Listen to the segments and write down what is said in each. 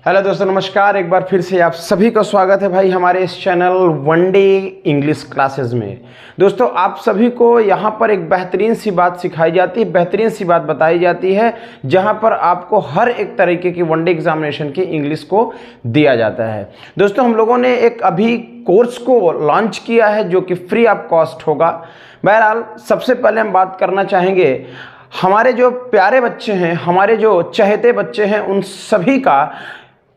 Hello दोस्तों, नमस्कार। एक बार फिर से आप सभी का स्वागत है भाई हमारे इस channel one day English classes में। दोस्तों, आप सभी को यहाँ पर एक बेहतरीन सी बात सिखाई जाती है, बेहतरीन सी बात बताई जाती है, जहाँ पर आपको हर एक तरीके की वन डे एग्जामिनेशन की इंग्लिश को दिया जाता है। दोस्तों, हम लोगों ने एक अभी कोर्स को लॉन्च किया है जो कि फ्री ऑफ कॉस्ट होगा। बहरहाल, सबसे पहले हम बात करना चाहेंगे हमारे जो प्यारे बच्चे हैं, हमारे जो चहेते बच्चे हैं, उन सभी का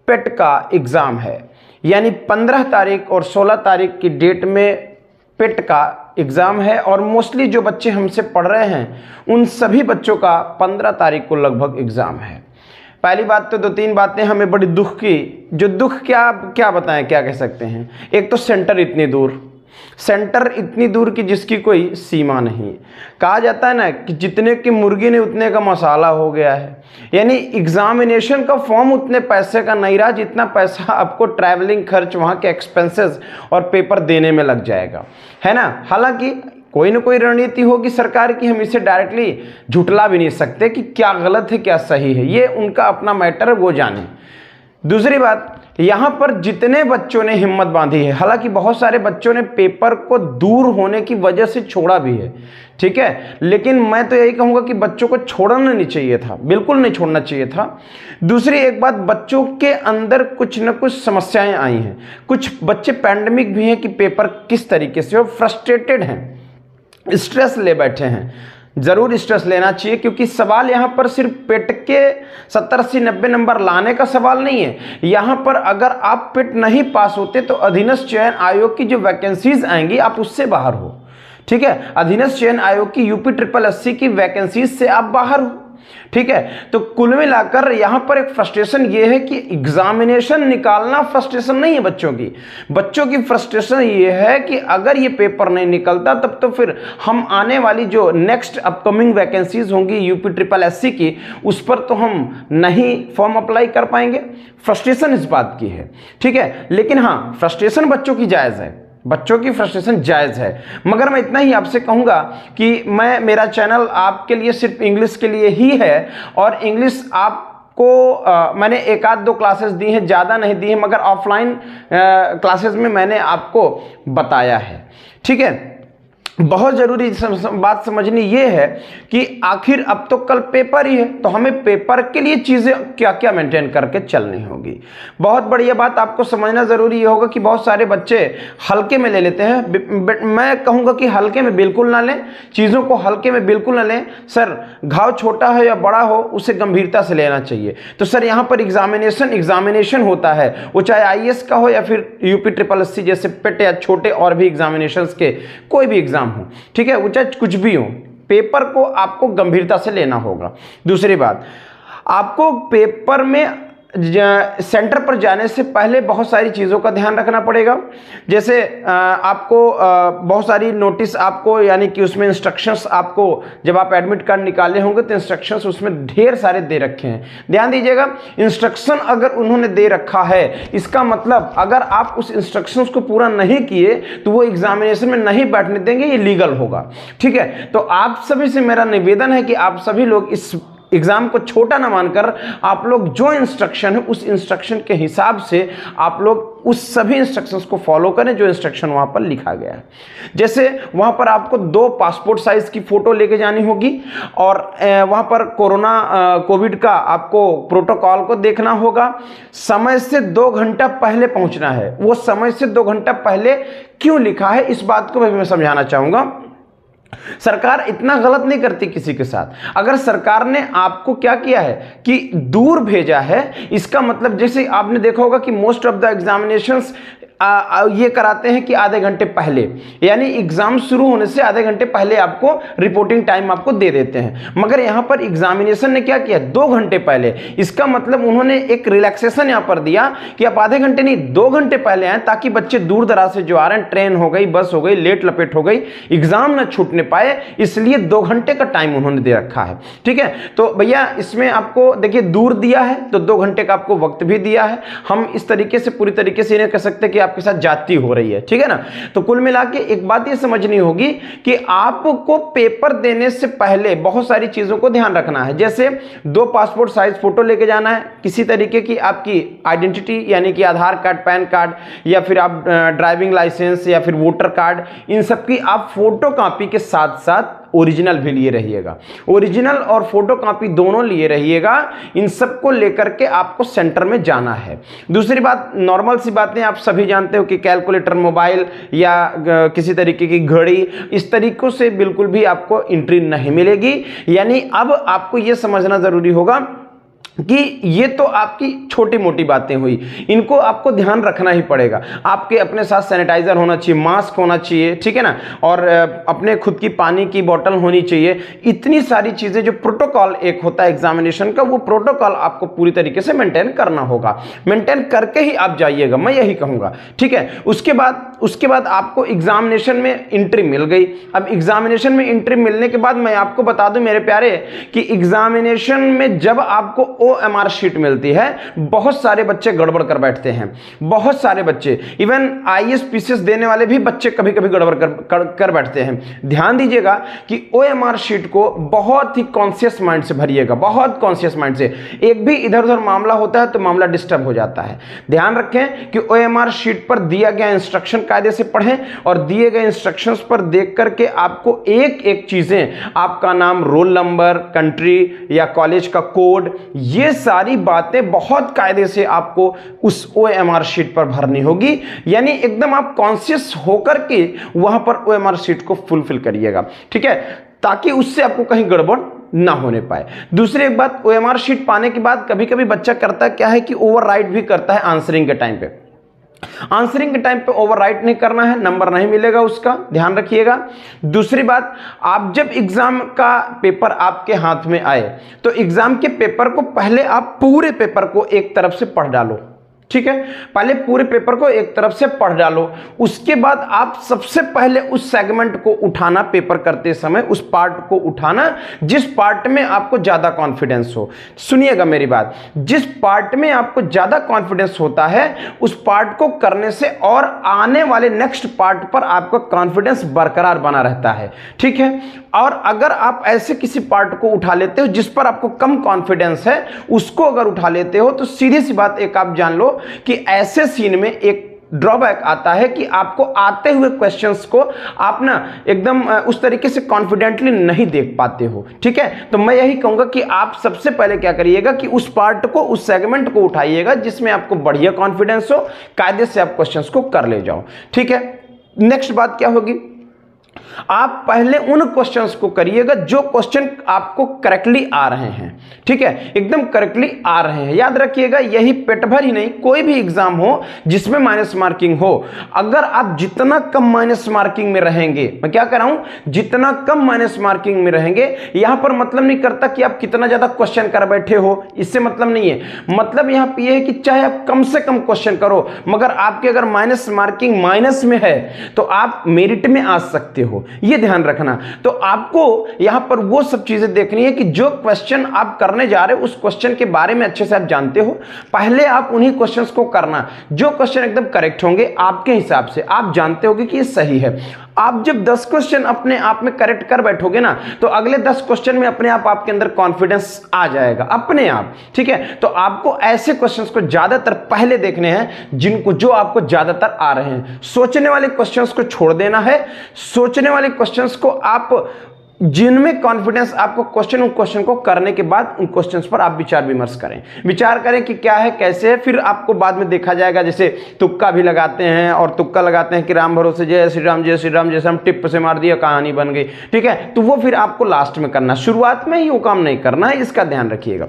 पेट का एग्ज़ाम है। यानी 15 तारीख और 16 तारीख की डेट में पेट का एग्ज़ाम है और मोस्टली जो बच्चे हमसे पढ़ रहे हैं उन सभी बच्चों का 15 तारीख को लगभग एग्ज़ाम है। पहली बात तो 2-3 बातें हमें बड़ी दुख की, जो दुख क्या बताएं, क्या कह सकते हैं। एक तो सेंटर इतनी दूर की जिसकी कोई सीमा नहीं। कहा जाता है ना कि जितने की मुर्गी ने उतने का मसाला हो गया है। यानी एग्जामिनेशन का फॉर्म उतने पैसे का नहीं रहा जितना पैसा आपको ट्रैवलिंग खर्च, वहाँ के एक्सपेंसेस और पेपर देने में लग जाएगा, है ना। हालांकि कोई ना कोई रणनीति होगी सरकार की, हम इसे डायरेक्टली झुटला भी नहीं सकते कि क्या गलत है क्या सही है, ये उनका अपना मैटर है, वो जाने। दूसरी बात, यहाँ पर जितने बच्चों ने हिम्मत बांधी है, हालांकि बहुत सारे बच्चों ने पेपर को दूर होने की वजह से छोड़ा भी है, ठीक है, लेकिन मैं तो यही कहूँगा कि बच्चों को छोड़ना नहीं चाहिए था, बिल्कुल नहीं छोड़ना चाहिए था। दूसरी एक बात, बच्चों के अंदर कुछ न कुछ समस्याएं आई हैं। कुछ बच्चे पैंडेमिक भी हैं कि पेपर किस तरीके से, फ्रस्ट्रेटेड हैं, स्ट्रेस ले बैठे हैं। ज़रूर स्ट्रेस लेना चाहिए, क्योंकि सवाल यहाँ पर सिर्फ पेट के 70-80-90 नंबर लाने का सवाल नहीं है। यहाँ पर अगर आप पेट नहीं पास होते तो अधीनस्थ चयन आयोग की जो वैकेंसीज आएंगी आप उससे बाहर हो, ठीक है। अधीनस्थ चयन आयोग की यूपी SSSC की वैकेंसीज से आप बाहर हो, ठीक है। तो कुल मिलाकर यहाँ पर एक फ्रस्ट्रेशन ये है कि एग्जामिनेशन निकालना फ्रस्ट्रेशन नहीं है बच्चों की फ्रस्ट्रेशन ये है कि अगर ये पेपर नहीं निकलता तब तो फिर हम आने वाली जो नेक्स्ट अपकमिंग वैकेंसीज होंगी यूपी SSSC की, उस पर तो हम नहीं फॉर्म अप्लाई कर पाएंगे। फ्रस्ट्रेशन इस बात की है, ठीक है। लेकिन हाँ, फ्रस्ट्रेशन बच्चों की जायज़ है, बच्चों की फ्रस्ट्रेशन जायज़ है, मगर मैं इतना ही आपसे कहूँगा कि मेरा चैनल आपके लिए सिर्फ इंग्लिश के लिए ही है और इंग्लिश आपको मैंने 1-2 क्लासेस दी हैं, ज़्यादा नहीं दी हैं, मगर ऑफलाइन क्लासेस में मैंने आपको बताया है, ठीक है। बहुत ज़रूरी बात समझनी ये है कि आखिर अब तो कल पेपर ही है, तो हमें पेपर के लिए चीज़ें क्या क्या मेंटेन करके चलनी होगी। बहुत बढ़िया बात आपको समझना ज़रूरी ये होगा कि बहुत सारे बच्चे हल्के में ले लेते हैं। मैं कहूँगा कि हल्के में बिल्कुल ना लें, चीज़ों को हल्के में बिल्कुल ना लें। सर, घाव छोटा हो या बड़ा हो, उसे गंभीरता से लेना चाहिए। तो सर, यहाँ पर एग्जामिनेशन होता है, वो चाहे IAS का हो या फिर यूपी SSSC जैसे पेट या छोटे और भी एग्जामिनेशन के कोई भी एग्जाम हो, ठीक है, वो चाहे कुछ भी हो, पेपर को आपको गंभीरता से लेना होगा। दूसरी बात, आपको पेपर में सेंटर पर जाने से पहले बहुत सारी चीज़ों का ध्यान रखना पड़ेगा। जैसे आपको बहुत सारी नोटिस आपको, यानी कि उसमें इंस्ट्रक्शंस आपको, जब आप एडमिट कार्ड निकाले होंगे तो इंस्ट्रक्शंस उसमें ढेर सारे दे रखे हैं। ध्यान दीजिएगा, इंस्ट्रक्शन अगर उन्होंने दे रखा है, इसका मतलब अगर आप उस इंस्ट्रक्शंस को पूरा नहीं किए तो वो एग्जामिनेशन में नहीं बैठने देंगे, ये लीगल होगा, ठीक है। तो आप सभी से मेरा निवेदन है कि आप सभी लोग इस एग्जाम को छोटा ना मानकर आप लोग जो इंस्ट्रक्शन है उस इंस्ट्रक्शन के हिसाब से आप लोग उस सभी इंस्ट्रक्शंस को फॉलो करें जो इंस्ट्रक्शन वहां पर लिखा गया है। जैसे वहां पर आपको 2 पासपोर्ट साइज की फोटो लेके जानी होगी और वहां पर कोविड का आपको प्रोटोकॉल को देखना होगा। समय से 2 घंटा पहले पहुंचना है। वो समय से 2 घंटा पहले क्यों लिखा है, इस बात को मैं समझाना चाहूंगा। सरकार इतना गलत नहीं करती किसी के साथ। अगर सरकार ने आपको क्या किया है कि दूर भेजा है, इसका मतलब जैसे आपने देखा होगा कि मोस्ट ऑफ द एग्जामिनेशंस ये कराते हैं कि आधे घंटे पहले, यानी एग्जाम शुरू होने से आधे घंटे पहले आपको रिपोर्टिंग टाइम आपको दे देते हैं। मगर यहां पर एग्जामिनेशन ने क्या किया, 2 घंटे पहले। इसका मतलब उन्होंने एक रिलैक्सेशन यहां पर दिया कि आप आधे घंटे नहीं 2 घंटे पहले आए, ताकि बच्चे दूर दराज से जो आ रहे हैं, ट्रेन हो गई, बस हो गई, लेट लपेट हो गई, एग्जाम न छूटने पाए, इसलिए 2 घंटे का टाइम उन्होंने दे रखा है, ठीक है। तो भैया, इसमें आपको देखिए दूर दिया है तो 2 घंटे का आपको वक्त भी दिया है। हम इस तरीके से पूरी तरीके से नहीं कह सकते कि आपके साथ जाती हो रही है, ठीक है ना। तो कुल मिला के एक बात ये समझनी होगी कि आपको पेपर देने से पहले बहुत सारी चीजों को ध्यान रखना है। जैसे 2 पासपोर्ट साइज फोटो लेके जाना है, किसी तरीके की आपकी आइडेंटिटी यानी कि आधार कार्ड, पैन कार्ड या फिर आप ड्राइविंग लाइसेंस या फिर वोटर कार्ड, इन सब की आप फोटो कॉपी के साथ साथ ओरिजिनल भी लिए रहिएगा। ओरिजिनल और फोटो कॉपी दोनों लिए रहिएगा। इन सब को लेकर के आपको सेंटर में जाना है। दूसरी बात, नॉर्मल सी बातें आप सभी जानते हो कि कैलकुलेटर, मोबाइल या किसी तरीके की घड़ी, इस तरीकों से बिल्कुल भी आपको एंट्री नहीं मिलेगी। यानी अब आपको यह समझना जरूरी होगा कि ये तो आपकी छोटी मोटी बातें हुई, इनको आपको ध्यान रखना ही पड़ेगा। आपके अपने साथ सैनिटाइजर होना चाहिए, मास्क होना चाहिए, ठीक है ना, और अपने खुद की पानी की बोतल होनी चाहिए। इतनी सारी चीजें, जो प्रोटोकॉल एक होता है एग्जामिनेशन का, वो प्रोटोकॉल आपको पूरी तरीके से मेंटेन करना होगा। मेंटेन करके ही आप जाइएगा, मैं यही कहूंगा, ठीक है। उसके बाद आपको एग्जामिनेशन में एंट्री मिल गई। अब एग्जामिनेशन में एंट्री मिलने के बाद मैं आपको बता दूं मेरे प्यारे कि एग्जामिनेशन में जब आपको OMR शीट मिलती है, बहुत सारे बच्चे गड़बड़ कर बैठते हैं। बहुत सारे बच्चे, इवन IAS PCS देने वाले भी बच्चे कभी कभी गड़बड़ कर बैठते हैं। ध्यान दीजिएगा कि OMR शीट को बहुत ही कॉन्शियस माइंड से भरिएगा, बहुत कॉन्शियस माइंड से। एक भी इधर उधर मामला होता है तो मामला डिस्टर्ब हो जाता है। ध्यान रखें कि OMR शीट पर दिया गया इंस्ट्रक्शन कायदे से पढ़ें और दिए गए इंस्ट्रक्शंस पर देख करके आपको एक एक चीजें, आपका नाम, रोल नंबर, कंट्री या कॉलेज का कोड, ये सारी बातें बहुत कायदे से आपको उस OMR शीट पर भरनी होगी। यानी एकदम आप कॉन्शियस होकर के वहां पर OMR शीट को फुलफिल करिएगा, ठीक है, ताकि उससे आपको कहीं गड़बड़ ना होने पाए। दूसरी एक बात, OMR शीट पाने के बाद कभी कभी बच्चा करता क्या है कि ओवरराइट भी करता है आंसरिंग के टाइम पे। आंसरिंग के टाइम पे ओवरराइट नहीं करना है, नंबर नहीं मिलेगा उसका, ध्यान रखिएगा। दूसरी बात, आप जब एग्जाम का पेपर आपके हाथ में आए तो एग्जाम के पेपर को पहले आप पूरे पेपर को एक तरफ से पढ़ डालो, ठीक है। पहले पूरे पेपर को एक तरफ से पढ़ डालो। उसके बाद आप सबसे पहले उस सेगमेंट को उठाना, पेपर करते समय उस पार्ट को उठाना जिस पार्ट में आपको ज्यादा कॉन्फिडेंस हो। सुनिएगा मेरी बात, जिस पार्ट में आपको ज्यादा कॉन्फिडेंस होता है उस पार्ट को करने से और आने वाले नेक्स्ट पार्ट पर आपका कॉन्फिडेंस बरकरार बना रहता है, ठीक है। और अगर आप ऐसे किसी पार्ट को उठा लेते हो जिस पर आपको कम कॉन्फिडेंस है, उसको अगर उठा लेते हो तो सीधी सी बात एक आप जान लो कि ऐसे सीन में एक ड्रॉबैक आता है कि आपको आते हुए क्वेश्चंस को आप ना एकदम उस तरीके से कॉन्फिडेंटली नहीं देख पाते हो, ठीक है। तो मैं यही कहूंगा कि आप सबसे पहले क्या करिएगा कि उस पार्ट को, उस सेगमेंट को उठाइएगा जिसमें आपको बढ़िया कॉन्फिडेंस हो, कायदे से आप क्वेश्चंस को कर ले जाओ, ठीक है। नेक्स्ट बात क्या होगी, आप पहले उन क्वेश्चंस को करिएगा जो क्वेश्चन आपको करेक्टली आ रहे हैं, ठीक है, एकदम करेक्टली आ रहे हैं। याद रखिएगा, यही पेट भर ही नहीं, कोई भी एग्जाम हो जिसमें माइनस मार्किंग हो, अगर आप जितना कम माइनस मार्किंग में रहेंगे, मैं क्या कर रहा हूं, जितना कम माइनस मार्किंग में रहेंगे, यहां पर मतलब नहीं करता कि आप कितना ज्यादा क्वेश्चन कर बैठे हो, इससे मतलब नहीं है। मतलब यहां पर यह है कि चाहे आप कम से कम क्वेश्चन करो, मगर आपके अगर माइनस मार्किंग माइनस में है तो आप मेरिट में आ सकते हो, ये ध्यान रखना। तो आपको यहां पर वो सब चीजें देखनी है कि जो क्वेश्चन आप करने जा रहे हो उस क्वेश्चन के बारे में अच्छे से आप जानते हो, पहले आप उन्हीं क्वेश्चंस को करना जो क्वेश्चन एकदम करेक्ट होंगे आपके हिसाब से, आप जानते होंगे कि ये सही है। आप जब 10 क्वेश्चन अपने आप में करेक्ट कर बैठोगे ना, तो अगले 10 क्वेश्चन में अपने आप आपके अंदर कॉन्फिडेंस आ जाएगा अपने आप, ठीक है। तो आपको ऐसे क्वेश्चंस को ज्यादातर पहले देखने हैं जिनको, जो आपको ज्यादातर आ रहे हैं। सोचने वाले क्वेश्चंस को छोड़ देना है, सोचने वाले क्वेश्चंस को आप, जिनमें कॉन्फिडेंस आपको उन क्वेश्चन को करने के बाद उन क्वेश्चंस पर आप विचार विमर्श करें, विचार करें कि क्या है, कैसे है, फिर आपको बाद में देखा जाएगा। जैसे तुक्का भी लगाते हैं, और तुक्का लगाते हैं कि राम भरोसे जय श्री राम, जय श्री राम, जैसे हम टिप से मार दिया कहानी बन गई, ठीक है। तो वो फिर आपको लास्ट में करना, शुरुआत में ही वो काम नहीं करना है, इसका ध्यान रखिएगा।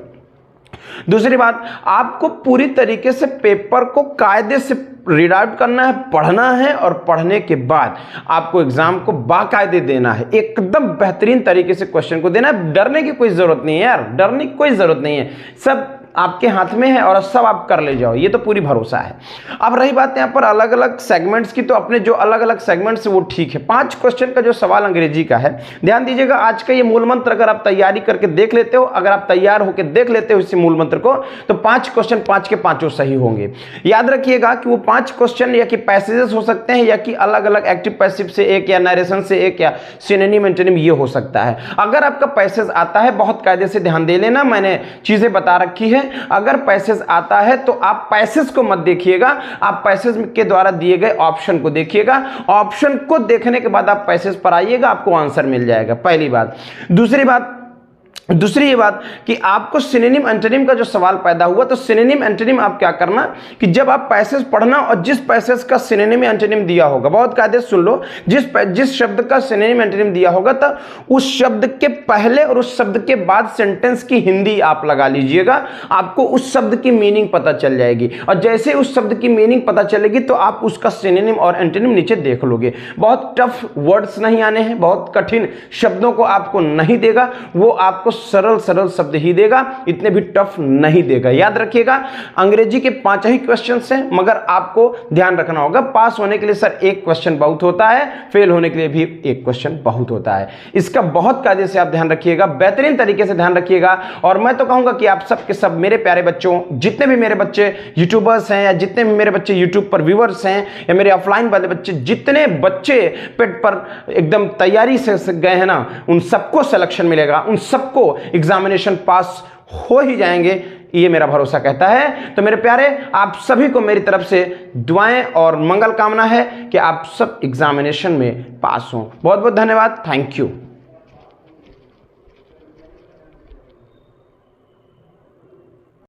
दूसरी बात, आपको पूरी तरीके से पेपर को कायदे से रीड आउट करना है, पढ़ना है, और पढ़ने के बाद आपको एग्जाम को बाकायदे देना है, एकदम बेहतरीन तरीके से क्वेश्चन को देना है। डरने की कोई जरूरत नहीं है यार, डरने की कोई जरूरत नहीं है। सब आपके हाथ में है और सब आप कर ले जाओ, ये तो पूरी भरोसा है। अब रही बात यहाँ पर अलग अलग सेगमेंट्स की, तो अपने जो अलग अलग सेगमेंट्स वो ठीक है। 5 क्वेश्चन का जो सवाल अंग्रेजी का है, ध्यान दीजिएगा आज का ये मूल मंत्र अगर आप तैयारी करके देख लेते हो, अगर आप तैयार होकर देख लेते हो इस मूल मंत्र को, तो 5 क्वेश्चन 5 के 5 सही होंगे। याद रखिएगा कि वो 5 क्वेश्चन या कि पैसेजेस हो सकते हैं, या कि अलग अलग एक्टिव पैसिव से एक, या नरेशन से एक, या सिनोनिम एंटोनिम ये हो सकता है। अगर आपका पैसेज आता है, बहुत कायदे से ध्यान दे लेना, मैंने चीजें बता रखी है। अगर पैसेज आता है तो आप पैसेज को मत देखिएगा, आप पैसेज के द्वारा दिए गए ऑप्शन को देखिएगा। ऑप्शन को देखने के बाद आप पैसेज पर आइएगा, आपको आंसर मिल जाएगा, पहली बात। दूसरी ये बात कि आपको सिनोनिम एंटोनिम का जो सवाल पैदा हुआ, तो सिनोनिम एंटोनिम आप क्या करना कि जब आप पैसेज पढ़ना और जिस पैसेज का सिनोनिम एंटोनिम दिया होगा, बहुत कायदे से सुन लो, जिस शब्द का सिनोनिम एंटोनिम दिया होगा तो उस शब्द के पहले और उस शब्द के बाद सेंटेंस की हिंदी आप लगा लीजिएगा, आपको उस शब्द की मीनिंग पता चल जाएगी। और जैसे उस शब्द की मीनिंग पता चलेगी तो आप उसका सिनोनिम और एंटोनिम नीचे देख लोगे। बहुत टफ वर्ड्स नहीं आने हैं, बहुत कठिन शब्दों को आपको नहीं देगा, वो आपको सरल शब्द ही देगा, इतने भी टफ नहीं देगा। याद रखिएगा अंग्रेजी के 5 ही क्वेश्चन हैं, मगर आपको ध्यान रखना होगा पास होने के लिए सर 1 क्वेश्चन बहुत होता है, फेल होने के लिए भी 1 क्वेश्चन बहुत होता है। इसका बहुत कायदे से आप ध्यान रखिएगा, बेहतरीन तरीके से ध्यान रखिएगा। और मैं तो कहूंगा कि आप सब के सब मेरे प्यारे बच्चों, जितने भी मेरे बच्चे यूट्यूबर्स हैं, या जितने भी मेरे बच्चे यूट्यूब पर व्यूअर्स हैं, या मेरे ऑफलाइन वाले बच्चे, जितने बच्चे पेट पर एकदम तैयारी से गए हैं ना, उन सबको सिलेक्शन मिलेगा, उन सबको एग्जामिनेशन पास हो ही जाएंगे, ये मेरा भरोसा कहता है। तो मेरे प्यारे, आप सभी को मेरी तरफ से दुआएं और मंगल कामना है कि आप सब एग्जामिनेशन में पास हों। बहुत बहुत धन्यवाद, थैंक यू।